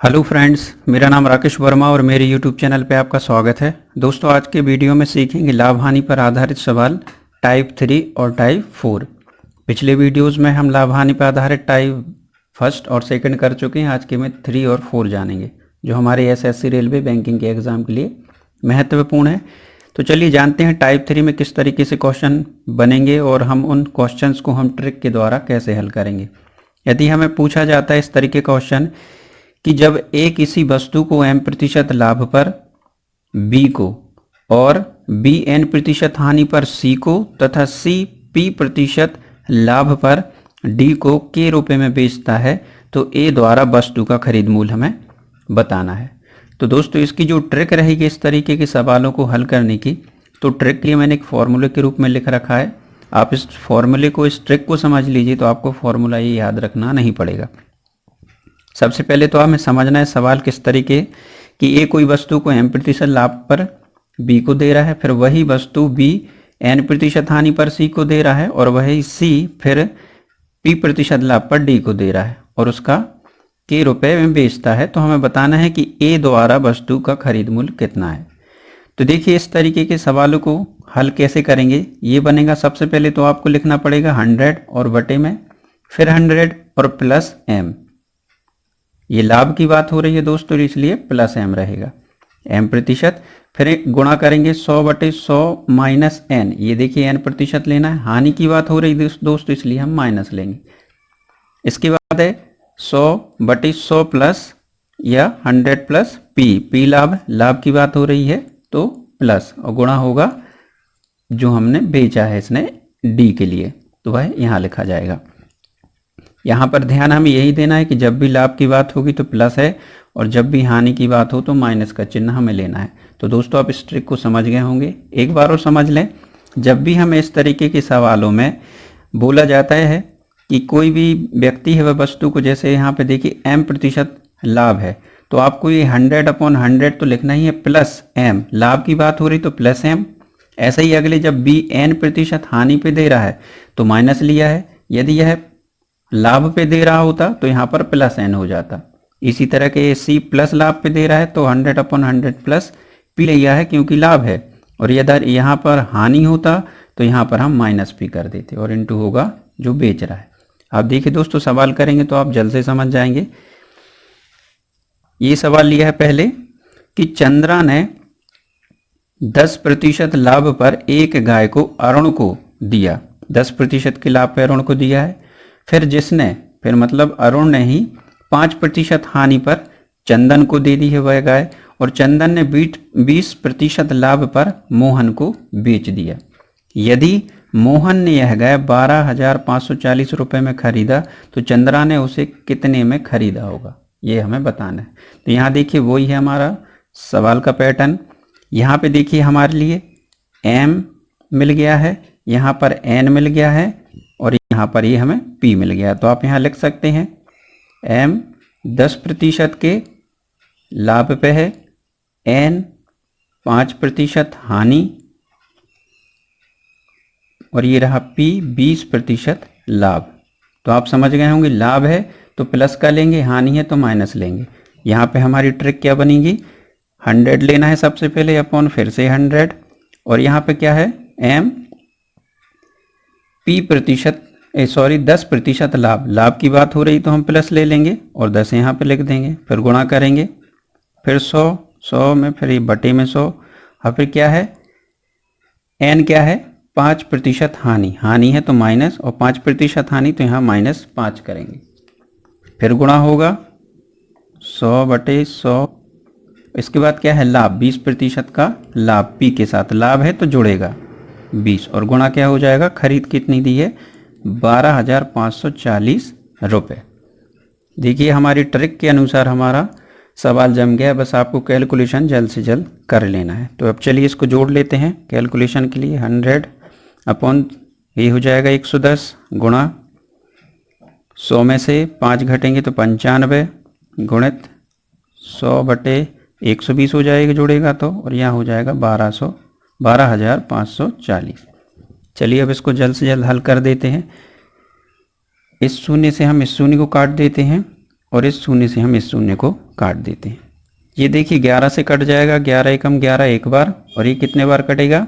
Hello friends, मेरा नाम राकेश वर्मा और मेरे यूट्यूब चैनल पे आपका स्वागत है। दोस्तों, आज के वीडियो में सीखेंगे लाभ हानि पर आधारित सवाल टाइप 3 और टाइप 4। पिछले वीडियोस में हम लाभ हानि पर आधारित टाइप फर्स्ट और सेकंड कर चुके हैं। आज के में 3 और 4 जानेंगे, जो हमारे एसएससी रेलवे बैंकिंग के एग्ज़ाम के लिए महत्वपूर्ण है। तो चलिए जानते हैं टाइप 3 में किस तरीके से क्वेश्चन बनेंगे और हम उन क्वेश्चंस को हम ट्रिक के द्वारा कैसे हल करेंगे। यदि हमें पूछा जाता है इस तरीके का क्वेश्चन कि जब ए किसी वस्तु को m% लाभ पर बी को और बी n% हानि पर सी को तथा सी p% लाभ पर डी को k रुपए में बेचता है, तो ए द्वारा वस्तु का खरीद मूल्य हमें बताना है। तो दोस्तों, इसकी जो ट्रिक रहेगी इस तरीके के सवालों को हल करने की, तो ट्रिक के लिए मैंने एक फॉर्मूले के रूप में लिख रखा है। आप इस फॉर्मूले को, इस ट्रिक को समझ लीजिए तो आपको फॉर्मूला ये याद रखना नहीं पड़ेगा। सबसे पहले तो हमें समझना है सवाल किस तरीके कि ए कोई वस्तु को m% लाभ पर बी को दे रहा है, फिर वही वस्तु बी n% हानि पर सी को दे रहा है और वही सी फिर p% लाभ पर डी को दे रहा है और उसका k रुपए में बेचता है। तो हमें बताना है कि ए द्वारा वस्तु का खरीद मूल्य कितना है। तो देखिए, इस तरीके के सवालों को हल कैसे करेंगे। ये बनेगा, सबसे पहले तो आपको लिखना पड़ेगा 100 और बटे में फिर 100 और प्लस m। ये लाभ की बात हो रही है दोस्तों, इसलिए प्लस m रहेगा m%। फिर गुणा करेंगे 100 बटे 100 माइनस n। ये देखिए n% लेना है, हानि की बात हो रही है दोस्तों, इसलिए हम माइनस लेंगे। इसके बाद है 100 बटे 100 प्लस या 100 प्लस p लाभ की बात हो रही है तो प्लस, और गुणा होगा जो हमने बेचा है इसने d के लिए, तो वह यहाँ लिखा जाएगा। यहाँ पर ध्यान हमें यही देना है कि जब भी लाभ की बात होगी तो प्लस है और जब भी हानि की बात हो तो माइनस का चिन्ह हमें लेना है। तो दोस्तों, आप इस ट्रिक को समझ गए होंगे। एक बार और समझ लें, जब भी हमें इस तरीके के सवालों में बोला जाता है कि कोई भी व्यक्ति है वह वस्तु को, जैसे यहाँ पे देखिए m% लाभ है, तो आपको ये 100/100 तो लिखना ही है प्लस m। लाभ की बात हो रही तो प्लस m। ऐसे ही अगले जब b n% हानि पे दे रहा है तो माइनस लिया है, यदि यह लाभ पे दे रहा होता तो यहाँ पर प्लस n हो जाता। इसी तरह के सी प्लस लाभ पे दे रहा है तो 100/100 प्लस p लिया है क्योंकि लाभ है, और यदि यहाँ पर हानि होता तो यहाँ पर हम माइनस p कर देते और इनटू होगा जो बेच रहा है। आप देखिए दोस्तों, सवाल करेंगे तो आप जल्द से समझ जाएंगे। ये सवाल लिया है पहले कि चंद्रा ने 10% लाभ पर एक गाय को अरुण को दिया। 10% के लाभ पर अरुण को दिया है। फिर मतलब अरुण ने ही 5% हानि पर चंदन को दे दी है वह गाय, और चंदन ने 20% लाभ पर मोहन को बेच दिया। यदि मोहन ने यह गाय 12,540 रुपये में खरीदा तो चंद्रा ने उसे कितने में खरीदा होगा, ये हमें बताना है। तो यहाँ देखिए वही है हमारा सवाल का पैटर्न। यहाँ पे देखिए हमारे लिए m मिल गया है, यहाँ पर n मिल गया है और यहाँ पर ये हमें p मिल गया। तो आप यहाँ लिख सकते हैं m 10% के लाभ पे है, n 5% हानि, और ये रहा p 20% लाभ। तो आप समझ गए होंगे, लाभ है तो प्लस का लेंगे, हानि है तो माइनस लेंगे। यहाँ पे हमारी ट्रिक क्या बनेगी, 100 लेना है सबसे पहले अपॉन फिर से 100, और यहाँ पे क्या है m p% 10% लाभ की बात हो रही तो हम प्लस ले लेंगे और 10 यहाँ पे लिख देंगे। फिर गुणा करेंगे, फिर 100 में फिर ये बटे में 100, और फिर क्या है n क्या है 5% हानि है तो माइनस, और 5% हानि तो यहाँ -5 करेंगे। फिर गुणा होगा 100 बटे 100। इसके बाद क्या है लाभ, 20% का लाभ, p के साथ लाभ है तो जुड़ेगा 20, और गुणा क्या हो जाएगा, खरीद कितनी दी है 12,540 रुपये। देखिए हमारी ट्रिक के अनुसार हमारा सवाल जम गया, बस आपको कैलकुलेशन जल्द से जल्द कर लेना है। तो अब चलिए इसको जोड़ लेते हैं कैलकुलेशन के लिए। 100 अपॉन ये हो जाएगा 110 गुणा 100 में से 5 घटेंगे तो 95 गुणित 100 बटे 120 हो जाएगा जोड़ेगा तो, और यहाँ हो जाएगा 12,540। चलिए अब इसको जल्द से जल्द हल कर देते हैं। इस शून्य से हम इस शून्य को काट देते हैं और इस शून्य से हम इस शून्य को काट देते हैं। ये देखिए 11 से कट जाएगा, 11 एकम 11 एक बार, और ये कितने बार कटेगा,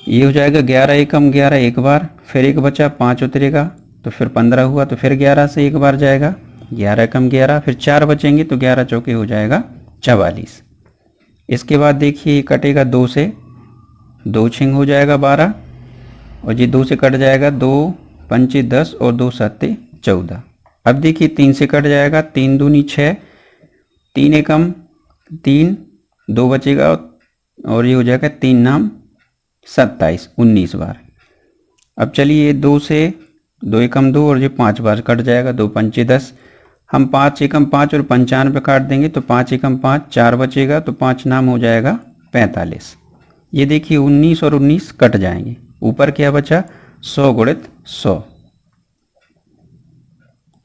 ये हो जाएगा 11 एकम 11 एक बार, फिर एक बचा 5 उतरेगा तो फिर 15 हुआ, तो फिर 11 से एक बार जाएगा 11 एकम 11, फिर 4 बचेंगे तो 11 चौके हो जाएगा 44। इसके बाद देखिए कटेगा 2 से, 2 छिंग हो जाएगा 12, और ये 2 से कट जाएगा, 2 पंचे 10 और 2 सत्ते 14। अब देखिए 3 से कट जाएगा, 3 दूनी 6, 3 एकम 3, 2 बचेगा और ये हो जाएगा 3 नाम 27, 19 बार। अब चलिए 2 से 2 एकम 2 और ये 5 बार कट जाएगा, 2 पंचे 10, हम 5 एकम 5 और 95 काट देंगे तो 5 एकम 5, 4 बचेगा तो 5 नाम हो जाएगा 45। ये देखिए 19 और 19 कट जाएंगे, ऊपर क्या बचा 100 गुणित 100,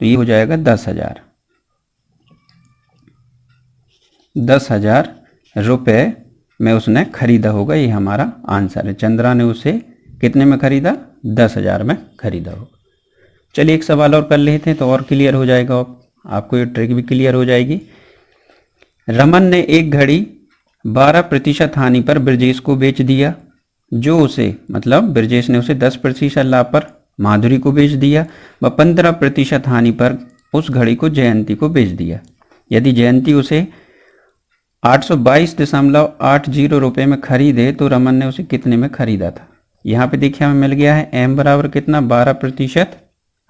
तो ये हो जाएगा 10,000। 10,000 रुपये में उसने खरीदा होगा, ये हमारा आंसर है। चंद्रा ने उसे कितने में खरीदा, 10,000 में खरीदा होगा। चलिए एक सवाल और कर लेते हैं तो और क्लियर हो जाएगा, आपको ये ट्रिक भी क्लियर हो जाएगी। रमन ने एक घड़ी 12% हानि पर ब्रजेश को बेच दिया, जो उसे मतलब ब्रजेश ने उसे 10% लाभ पर माधुरी को बेच दिया, व 15% हानि पर उस घड़ी को जयंती को बेच दिया। यदि जयंती उसे 822.80 रुपये में खरीदे तो रमन ने उसे कितने में खरीदा था। यहाँ पे देखिए हमें मिल गया है m बराबर कितना 12%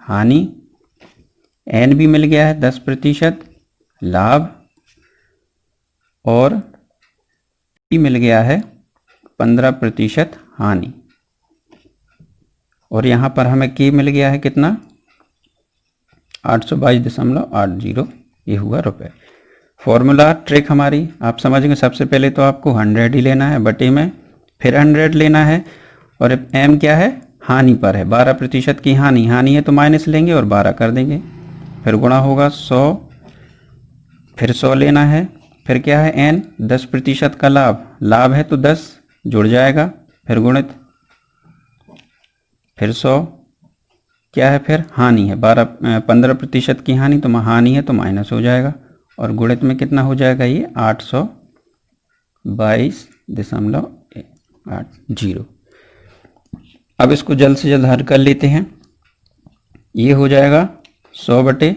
हानि, n भी मिल गया है 10% लाभ, और p मिल गया है 15% हानि, और यहाँ पर हमें k मिल गया है कितना 822.80, ये हुआ रुपए। फॉर्मूला ट्रिक हमारी आप समझेंगे। सबसे पहले तो आपको 100 ही लेना है बटे में, फिर 100 लेना है, और m क्या है हानि पर है, 12% की हानि है तो माइनस लेंगे और 12 कर देंगे, फिर गुणा होगा 100, फिर 100 लेना है, फिर क्या है n 10% का लाभ है तो 10 जुड़ जाएगा, फिर गुणित, फिर 100 क्या है, फिर हानि है 15% की हानि तो हानि है तो माइनस हो जाएगा, और गुणित में कितना हो जाएगा ये 822.80। अब इसको जल्द से जल्द हल कर लेते हैं। ये हो जाएगा 100 बटे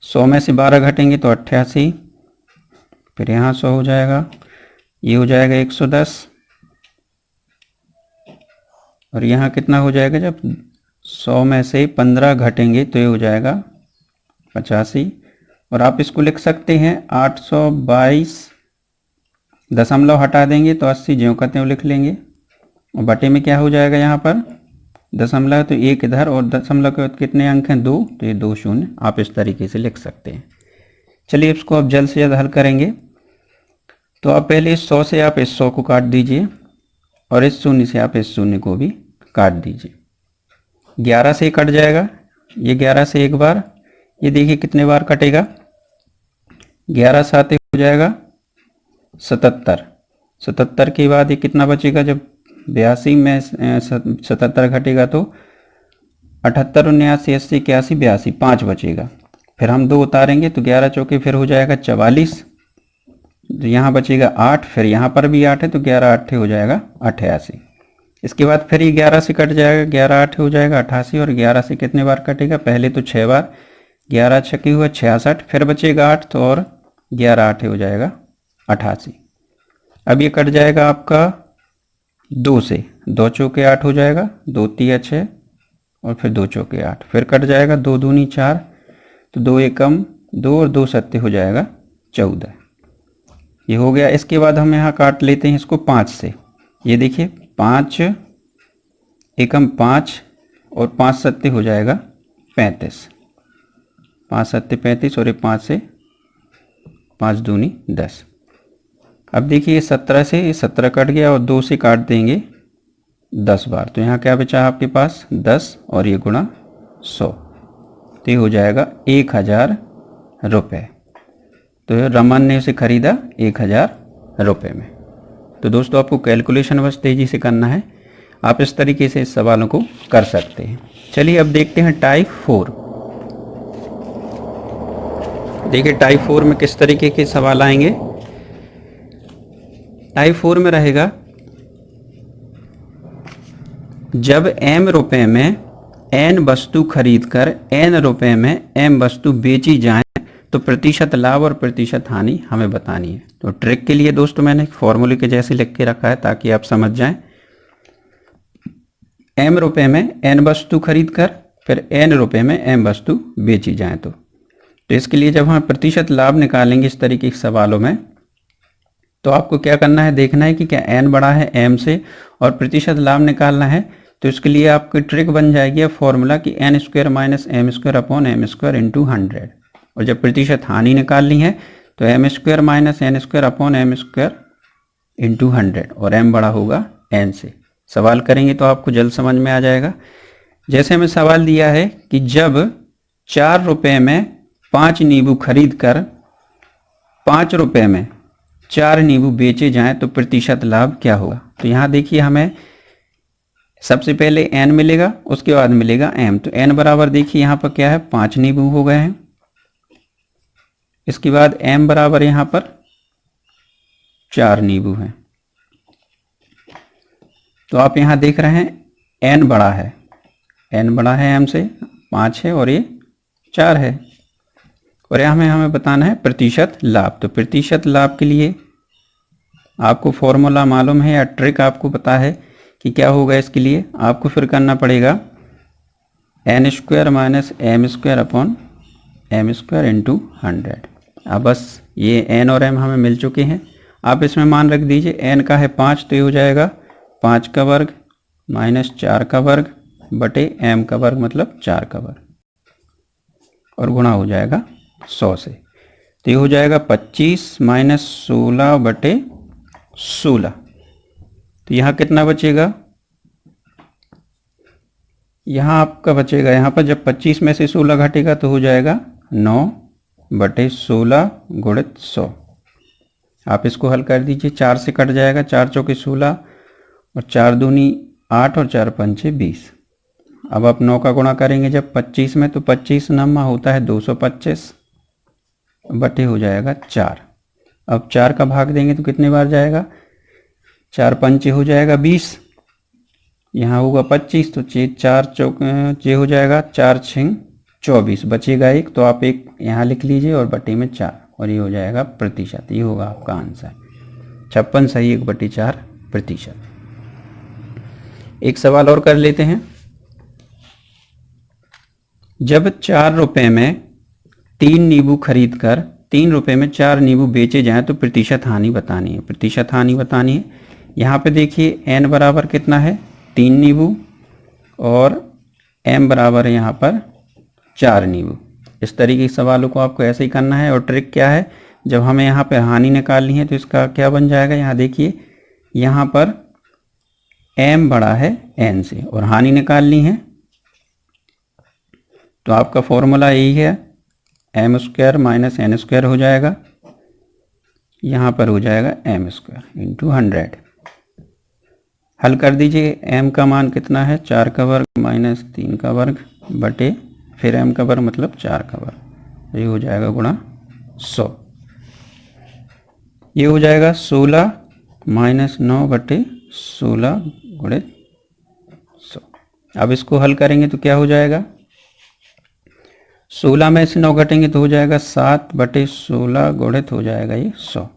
100 में से 12 घटेंगे तो 88, फिर यहाँ 100 हो जाएगा, ये हो जाएगा 110, और यहाँ कितना हो जाएगा, जब 100 में से 15 घटेंगे तो ये हो जाएगा 85, और आप इसको लिख सकते हैं 822 दशमलव हटा देंगे तो 80 ज्यों का त्यों लिख लेंगे, और बटे में क्या हो जाएगा, यहाँ पर दशमलव तो एक इधर, और दशमलव के बाद कितने अंक हैं 2, तो ये 2 शून्य आप इस तरीके से लिख सकते हैं। चलिए इसको अब जल्द से जल्द हल करेंगे। तो आप पहले इस 100 से आप इस 100 को काट दीजिए, और इस शून्य से आप इस शून्य को भी काट दीजिए। 11 से कट जाएगा, ये 11 से एक बार, ये देखिए कितने बार कटेगा, 11 साते हो जाएगा 77, 77 के बाद ये कितना बचेगा, जब 82 में 77 घटेगा तो 78, 79, 80, 81, 82, 5 बचेगा, फिर हम 2 उतारेंगे तो 11 चौके फिर हो जाएगा 44, तो यहाँ बचेगा 8, फिर यहाँ पर भी 8 है तो 11 8 हो जाएगा 88। इसके बाद फिर ये 11 से कट जाएगा, 11 8 हो जाएगा 88, और 11 से कितने बार कटेगा, पहले तो 6 बार, 11 छक्के हुआ 66, फिर बचेगा 8 तो और 11 8 हो जाएगा 88। अब ये कट जाएगा आपका 2 से, 2 चौके 8 हो जाएगा, 2 तिया 6 और फिर 2 चौके 8, फिर कट जाएगा 2 दूनी 4, तो 2 एकम 2 और 2 सत्ते हो जाएगा 14, ये हो गया। इसके बाद हम यहाँ काट लेते हैं इसको 5 से, ये देखिए 5 एकम 5 और 5 सत्ते हो जाएगा 35, 5 सत्ते 35, और ये 5 से 5 दूनी 10। अब देखिए 17 से ये 17 कट गया, और 2 से काट देंगे 10 बार, तो यहाँ क्या बचा आपके पास 10, और ये गुणा 100, तो ये हो जाएगा 1000 रुपये। तो रमन ने उसे खरीदा 1000 रुपये में। तो दोस्तों आपको कैलकुलेशन बस तेज़ी से करना है, आप इस तरीके से इस सवालों को कर सकते हैं। चलिए अब देखते हैं टाइप 4। देखिए टाइप 4 में किस तरीके के सवाल आएंगे। टाइप 4 में रहेगा, जब m रुपए में n वस्तु खरीदकर n रुपए में m वस्तु बेची जाए तो प्रतिशत लाभ और प्रतिशत हानि हमें बतानी है। तो ट्रिक के लिए दोस्तों मैंने एक फॉर्मूले के जैसे लिख के रखा है ताकि आप समझ जाएं। m रुपए में n वस्तु खरीदकर फिर n रुपए में m वस्तु बेची जाए तो इसके लिए जब हम प्रतिशत लाभ निकालेंगे इस तरीके के सवालों में, तो आपको क्या करना है, देखना है कि क्या n बड़ा है m से और प्रतिशत लाभ निकालना है। तो इसके लिए आपकी ट्रिक बन जाएगी फॉर्मूला कि n square minus m square upon m square into 100। और जब प्रतिशत हानि निकालनी है तो m square minus n square upon m square into 100 और m बड़ा होगा n से। सवाल करेंगे तो आपको जल्द समझ में आ जाएगा। जैसे हमें सवाल दिया है कि जब 4 रुपए में 5 नींबू खरीद कर 5 रुपए में 4 नींबू बेचे जाएं तो प्रतिशत लाभ क्या होगा। तो यहाँ देखिए हमें सबसे पहले n मिलेगा, उसके बाद मिलेगा m। तो n बराबर देखिए यहाँ पर क्या है, 5 नींबू हो गए हैं। इसके बाद m बराबर यहाँ पर 4 नींबू हैं। तो आप यहाँ देख रहे हैं n बड़ा है, n बड़ा है m से, 5 है और ये 4 है। और यहाँ हमें बताना है प्रतिशत लाभ। तो प्रतिशत लाभ के लिए आपको फॉर्मूला मालूम है या ट्रिक आपको पता है कि क्या होगा। इसके लिए आपको फिर करना पड़ेगा n square minus m square upon m square into 100। अब बस ये n और m हमें मिल चुके हैं। आप इसमें मान रख दीजिए, n का है 5 तो ये हो जाएगा 5 का वर्ग माइनस 4 का वर्ग बटे m का वर्ग मतलब 4 का वर्ग और गुणा हो जाएगा 100 से। तो ये हो जाएगा 25 माइनस 16 बटे 16। तो यहाँ कितना बचेगा, यहाँ आपका बचेगा, यहाँ पर जब 25 में से 16 घटेगा तो हो जाएगा 9 बटे 16 गुणित 100। आप इसको हल कर दीजिए, 4 से कट जाएगा, 4 चौके 16 और 4 दूनी 8 और 4 पंचे 20। अब आप 9 का गुणा करेंगे जब 25 में तो 25 9 होता है 225 बटे हो जाएगा 4। अब 4 का भाग देंगे तो कितने बार जाएगा, 4 पंचे हो जाएगा 20, यहाँ होगा 25 तो 4 चौके हो जाएगा 4 6 24 बचेगा 1। तो आप 1 यहाँ लिख लीजिए और बटे में 4 और ये हो जाएगा प्रतिशत। ये होगा आपका आंसर 56 सही 1/4 प्रतिशत। एक सवाल और कर लेते हैं। जब 4 रुपए में 3 नींबू खरीद कर 3 रुपए में 4 नींबू बेचे जाएं तो प्रतिशत हानि बतानी है। प्रतिशत हानि बतानी है, यहाँ पे देखिए n बराबर कितना है 3 नींबू और m बराबर है यहाँ पर 4 नींबू। इस तरीके के सवालों को आपको ऐसे ही करना है। और ट्रिक क्या है, जब हमें यहाँ पे हानि निकालनी है तो इसका क्या बन जाएगा, यहाँ देखिए यहाँ पर m बड़ा है n से और हानि निकालनी है तो आपका फॉर्मूला यही है, m square minus n square हो जाएगा, यहाँ पर हो जाएगा m स्क्वायर इंटू 100। हल कर दीजिए, m का मान कितना है 4 का वर्ग माइनस 3 का वर्ग बटे फिर m का वर्ग मतलब 4 का वर्ग, ये हो जाएगा गुणा 100। ये हो जाएगा 16 माइनस 9 बटे 16 गुणित 100। अब इसको हल करेंगे तो क्या हो जाएगा, 16 में से 9 घटेंगे तो हो जाएगा 7 बटे 16 गुणित हो जाएगा ये 100।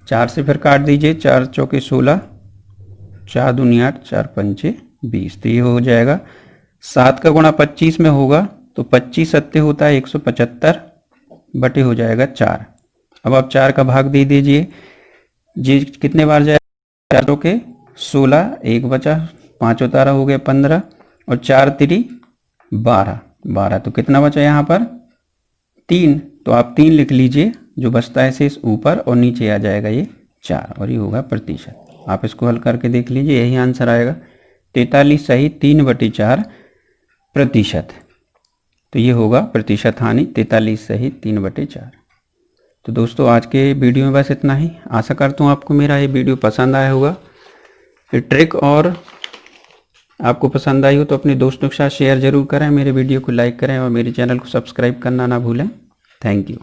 4 से फिर काट दीजिए, 4 चौके 16, 4 दूनी 8, 4 पंचे 20। तो ये हो जाएगा 7 का गुणा 25 में होगा तो 25 सत्ते होता है 175 बटे हो जाएगा 4। अब आप 4 का भाग दे दीजिए, जी कितने बार जाएगा, 4 चौके 16, 1 बचा, 5 उतारा हो गया 15 और 4 तिरी 12 तो कितना बचा यहाँ पर 3। तो आप 3 लिख लीजिए, जो बचता है शेष ऊपर और नीचे आ जाएगा ये 4 और ये होगा प्रतिशत। आप इसको हल करके देख लीजिए, यही आंसर आएगा 43 सही 3/4 प्रतिशत। तो ये होगा प्रतिशत हानि 43 सही 3/4। तो दोस्तों आज के वीडियो में बस इतना ही। आशा करता हूँ आपको मेरा ये वीडियो पसंद आया होगा। ये ट्रिक और आपको पसंद आई हो तो अपने दोस्तों के साथ शेयर जरूर करें, मेरे वीडियो को लाइक करें और मेरे चैनल को सब्सक्राइब करना ना भूलें। Thank you.